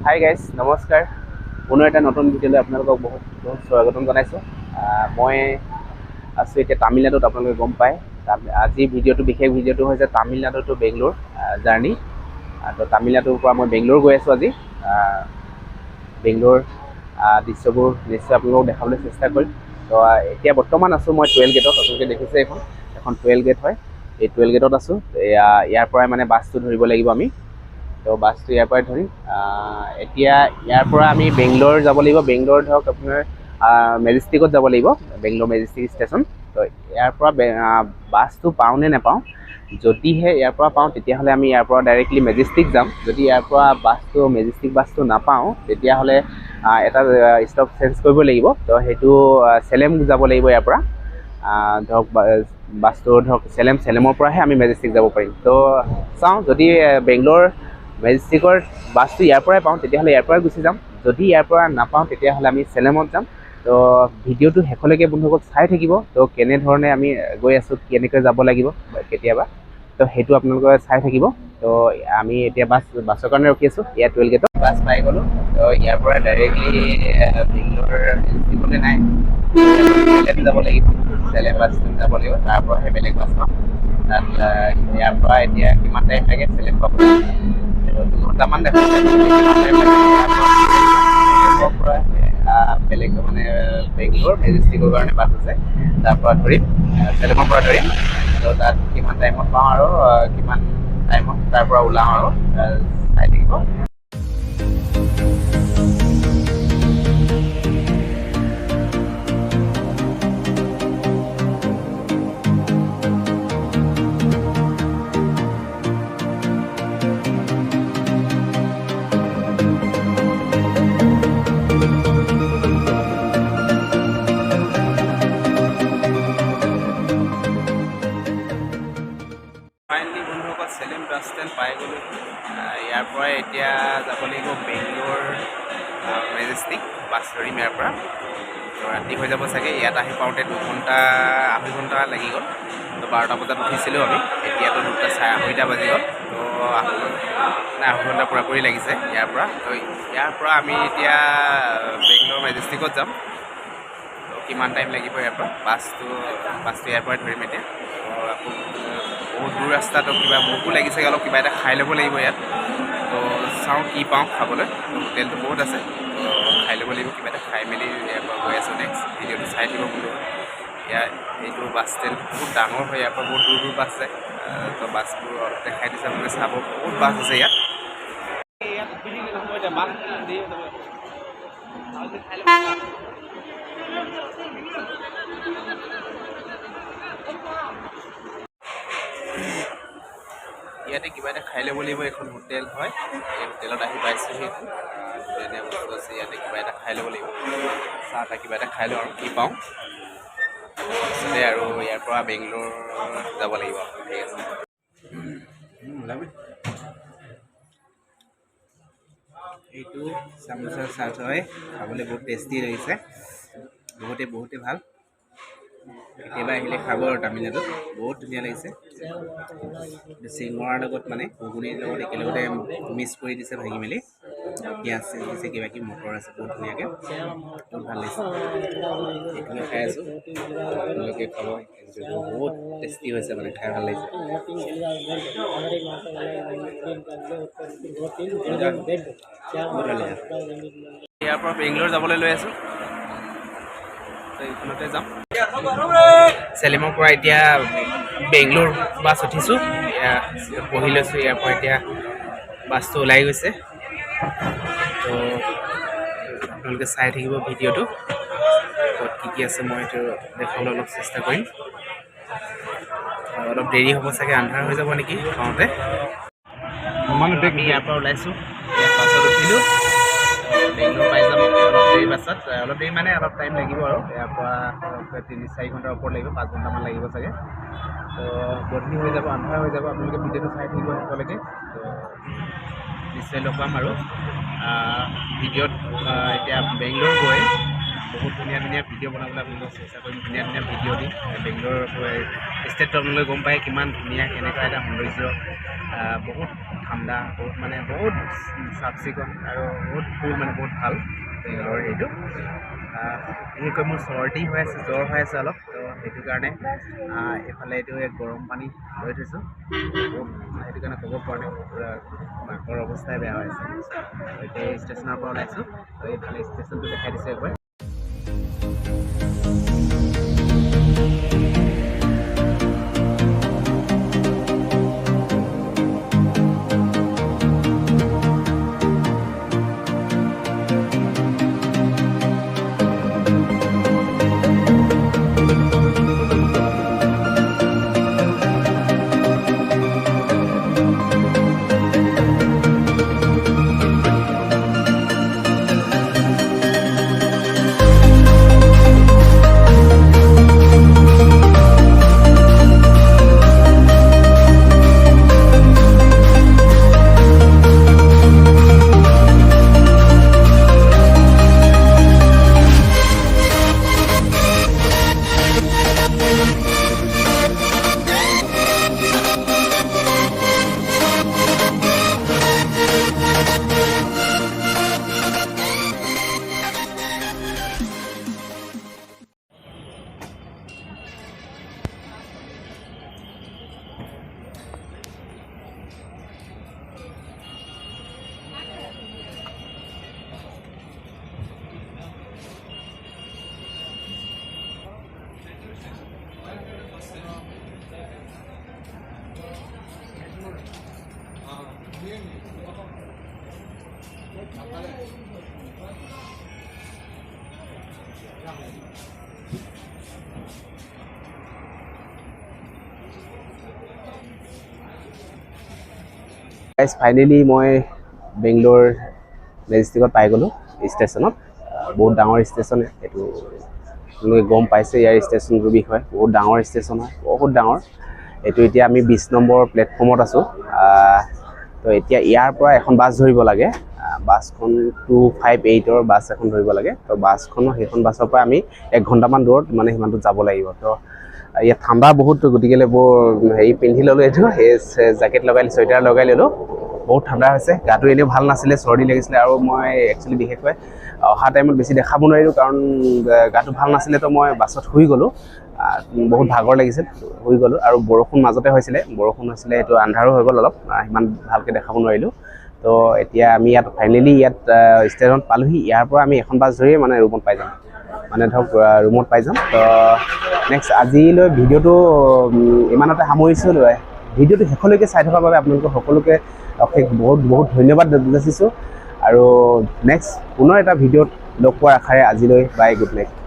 Hi guys নমস্কাৰ পুনৰ এটা নতুন ভিডিঅ'লৈ আপোনালোকক বহুত বহুত স্বাগতম জনাইছোঁ। মই আছোঁ এতিয়া তামিলনাডুত। আপোনালোকে গম পায় আজি বিশেষ ভিডিঅ'টো হৈছে তামিলনাডু টু বেংগলোৰ জাৰ্ণি। তো তামিলনাডুৰ পৰা মই বেংগলোৰ গৈ আছোঁ আজি। বেংগলোৰ দৃশ্যবোৰ নিশ্চয় আপোনালোকক দেখাবলৈ চেষ্টা কৰিম। তো এতিয়া বৰ্তমান আছোঁ মই 12 গেটত। আপোনালোকে দেখিছে এখন 12 গেট হয়। এই 12 গেটত আছোঁ। ইয়াৰ পৰাই মানে বাছটো ধৰিব লাগিব আমি। তো বাছটো ইয়াৰ পৰাই ধৰিম। এতিয়া ইয়াৰ পৰা আমি বেংগলোৰ যাব লাগিব। বেংগলোৰ ধৰক আপোনাৰ মেজেষ্টিকত যাব লাগিব, বেংগলোৰ মেজেষ্টিক ষ্টেচন। তো ইয়াৰ পৰা বাছটো পাওঁ নে নাপাওঁ, যদিহে ইয়াৰ পৰা পাওঁ তেতিয়াহ'লে আমি ইয়াৰ পৰা ডাইৰেক্টলি মেজেষ্টিক যাম। যদি ইয়াৰ পৰা মেজেষ্টিক বাছটো নাপাওঁ তেতিয়াহ'লে এটা ষ্টপ চেঞ্জ কৰিব লাগিব। তো সেইটো চেলেম যাব লাগিব ইয়াৰ পৰা। ধৰক বাছটো ধৰক চেলেমৰ পৰাহে আমি মেজেষ্টিক যাব পাৰিম। তো চাওঁ, যদি বেংগলোৰ মেজেষ্টিকৰ বাছটো ইয়াৰ পৰাই পাওঁ তেতিয়াহ'লে ইয়াৰ পৰাই গুচি যাম। যদি ইয়াৰ পৰা নাপাওঁ তেতিয়াহ'লে আমি চেলেমত যাম। তো ভিডিঅ'টো শেষলৈকে বন্ধুসকল চাই থাকিব। তো কেনেধৰণে আমি গৈ আছোঁ, কেনেকৈ যাব লাগিব কেতিয়াবা, তো সেইটো আপোনালোকে চাই থাকিব। তো আমি এতিয়া বাছৰ কাৰণে ৰখি আছোঁ। ইয়াত 12 গেটত বাছ পাই গ'লোঁ। তো ইয়াৰ পৰা ডাইৰেক্টলি বেংগলোৰ মেজেষ্টিকলৈ নাই, চেলেম যাব লাগিব। চেলেম বাছ যাব লাগিব, তাৰ পৰাহে বেলেগ বাছ পাম। তাত ইয়াৰ পৰা এতিয়া কিমান টাইম লাগে চেলেম পাবলৈ, 2 ঘণ্টামান দেখাইছে। বেলেগ মানে বেংগলোৰ মেজেষ্টিকৰ কাৰণে বাছ আছে, তাৰ পৰা ধৰিম, চেলেমৰ পৰা ধৰিম। তো তাত কিমান টাইমত পাওঁ আৰু কিমান টাইমত তাৰ পৰা ওলাওঁ আৰু চাই থাকিব। ফাইনেলি বন্ধুসকল চেলেম বাছ ষ্টেণ্ড পাই গ'লোঁ। ইয়াৰ পৰাই এতিয়া যাব লাগিব বেংগলোৰ মেজেষ্টিক। বাছ ধৰিম ইয়াৰ পৰা। তো ৰাতি হৈ যাব চাগে। ইয়াত আহি পাওঁতে 2.5 ঘণ্টা লাগি গ'ল। তো 12টা বজাত উঠিছিলোঁ আমি, এতিয়াতো 2:30 বাজি গ'ল। তো 8 ঘণ্টা পূৰাপূৰি লাগিছে ইয়াৰ পৰা। তো ইয়াৰ পৰা আমি এতিয়া বেংগলোৰ মেজেষ্টিকত যাম। তো কিমান টাইম লাগিব ইয়াৰ পৰা, বাছটো ইয়াৰ পৰাই ধৰিম এতিয়া। আকৌ বহুত দূৰ ৰাস্তাটো কিবা ভোকো লাগিছে, অলপ কিবা এটা খাই ল'ব লাগিব ইয়াত। তো চাওঁ কি পাওঁ খাবলৈ। হোটেলটো বহুত আছে, তো খাই ল'ব লাগিব কিবা এটা, খাই মেলি ইয়াৰ পৰা গৈ আছোঁ নেক্সট। ভিডিঅ'টো চাই থাকিব বোলো। এইটো বাছ ষ্টেণ্ড বহুত ডাঙৰ হয়, ইয়াৰ পৰা বহুত দূৰ দূৰ বাছ যায়। তো বাছবোৰ অলপ দেখাই দিছে আপোনালোকে চাব, বহুত বাছ আছে ইয়াত। ইয়াতে কিবা এটা খাই ল'ব লাগিব। এখন হোটেল হয়, এই হোটেলত আহি পাইছোঁহি। ধুনীয়া বস্তু আছে ইয়াতে, কিবা এটা খাই ল'ব লাগিব। চাহ এটা কিবা এটা খাই লওঁ আৰু কি পাওঁ। তাৰপিছতে আৰু ইয়াৰ পৰা বেংগলোৰ যাব লাগিব। ঠিক আছে, এইটো চামোচা চাট হয়, খাবলৈ বহুত টেষ্টি লাগিছে। বহুতে ভাল। কেতিয়াবা আহিলে খাব আৰু তামিলনাডুত, বহুত ধুনীয়া লাগিছে। চিঙৰাৰ লগত মানে ঘুগুনিৰ লগত একেলগতে মিক্স কৰি দিছে, ভাঙি মেলি পিঁয়াজ দিছে, কিবা কিবি মটৰ আছে, বহুত ধুনীয়াকৈ, বহুত ভাল লাগিছে। এইটোকে খাই আছোঁ, আপোনালোকে খাব। বহুত টেষ্টি হৈছে, মানে খাই ভাল লাগিছে। ইয়াৰ পৰা বেংগলোৰ যাবলৈ লৈ আছোঁ। এইখনতে যাম। চেলেমৰ পৰা এতিয়া বেংগলোৰ বাছ উঠিছোঁ, বহি লৈছোঁ। ইয়াৰ পৰা এতিয়া বাছটো ওলাই গৈছে। তো আপোনালোকে চাই থাকিব ভিডিঅ'টো, ক'ত কি আছে মই এইটো দেখাবলৈ অলপ চেষ্টা কৰিম। অলপ দেৰি হ'ব চাগে, আন্ধাৰ হৈ যাব নেকি পাওঁতে। আমি ইয়াৰ পৰা ওলাইছোঁ, বাছত উঠিলোঁ। বেংগলোৰ পাই যাম অলপ দেৰি পাছত। অলপ দেৰি মানে অলপ টাইম লাগিব আৰু, ইয়াৰ পৰা 3-4 ঘণ্টাৰ ওপৰত লাগিব, 5 ঘণ্টামান লাগিব চাগে। তো গধূলি হৈ যাব, আন্ধাৰ হৈ যাব। আপোনালোকে ভিডিঅ'টো চাই থাকিব শেষলৈকে। তো নিশ্চয় লগ পাম আৰু ভিডিঅ'ত। এতিয়া বেংগলোৰ গৈ বহুত ধুনীয়া ভিডিঅ' বনাবলৈ আপোনালোকক চেষ্টা কৰিম। ধুনীয়া ভিডিঅ' দিম। বেংগলোৰ ষ্টেটটো আপোনালোকে গম পায় কিমান ধুনীয়া, কেনেকুৱা এটা সৌন্দৰ্য, বহুত ঠাণ্ডা বহুত মানে বহুত চাফ চিকুণ আৰু বহুত ফুল মানে বহুত ভাল বেংগলোৰৰ সেইটো বিশেষকৈ মোৰ চৰ্দি হৈ আছে জ্বৰ হৈ আছে অলপ তো সেইটো কাৰণে এইফালে এইটো এক গৰম পানী লৈ থৈছোঁ সেইটো কাৰণে ক'ব পৰা নাই পূৰা নাকৰ অৱস্থাই বেয়া হৈ আছে এতিয়া ষ্টেচনৰ পৰা ওলাইছোঁ তো এইফালে ষ্টেচনটো দেখাই দিছোঁ একবাৰ ফাইনেলি মই বেংগলোৰ মেজেষ্টিকত পাই গ'লোঁ ষ্টেচনত বহুত ডাঙৰ ষ্টেচন এইটো আপোনালোকে গম পাইছে ইয়াৰ ষ্টেচনটোৰ বিষয়ে বহুত ডাঙৰ ষ্টেচন হয় বহুত ডাঙৰ এইটো এতিয়া আমি 20 নম্বৰ প্লেটফৰ্মত আছোঁ তো এতিয়া ইয়াৰ পৰা এখন বাছ ধৰিব লাগে বাছখন 258ৰ বাছ এখন ধৰিব লাগে তো সেইখন বাছৰ পৰা আমি 1 ঘণ্টামান দূৰত মানে সিমানটোত যাব লাগিব তো ইয়াত ঠাণ্ডা বহুত গতিকেলৈ বৰ হেৰি পিন্ধি ল'লোঁ এইটো জেকেট লগাই চুৱেটাৰ লগাই ল'লোঁ বহুত ঠাণ্ডা হৈছে গাটো এনেও ভাল নাছিলে চৰ্দি লাগিছিলে আৰু মই একচুৱেলি বিশেষকৈ অহা টাইমত বেছি দেখাব নোৱাৰিলোঁ কাৰণ গাটো ভাল নাছিলে তো মই বাছত শুই গ'লোঁ বহুত ভাগৰ লাগিছিল শুই গ'লোঁ আৰু বৰষুণ মাজতে হৈছিলে এইটো আন্ধাৰো হৈ গ'ল অলপ সিমান ভালকৈ দেখাব নোৱাৰিলোঁ তো এতিয়া আমি ইয়াত ফাইনেলি ইয়াত ষ্টেচনত পালোঁহি ইয়াৰ পৰা আমি এখন বাছ ধৰিয়ে মানে ৰুমত পাই যাম মানে ধৰক ৰুমত পাই যাম তো নেক্সট আজিলৈ ভিডিঅ'টো ইমানতে সামৰিছোঁ ভিডিঅ'টো শেষলৈকে চাই থকাৰ বাবে আপোনালোকক সকলোকে অশেষ বহুত ধন্যবাদ যাচিছোঁ আৰু নেক্সট পুনৰ এটা ভিডিঅ'ত লগ পোৱাৰ আশাৰে আজিলৈ বাই গুড নাইট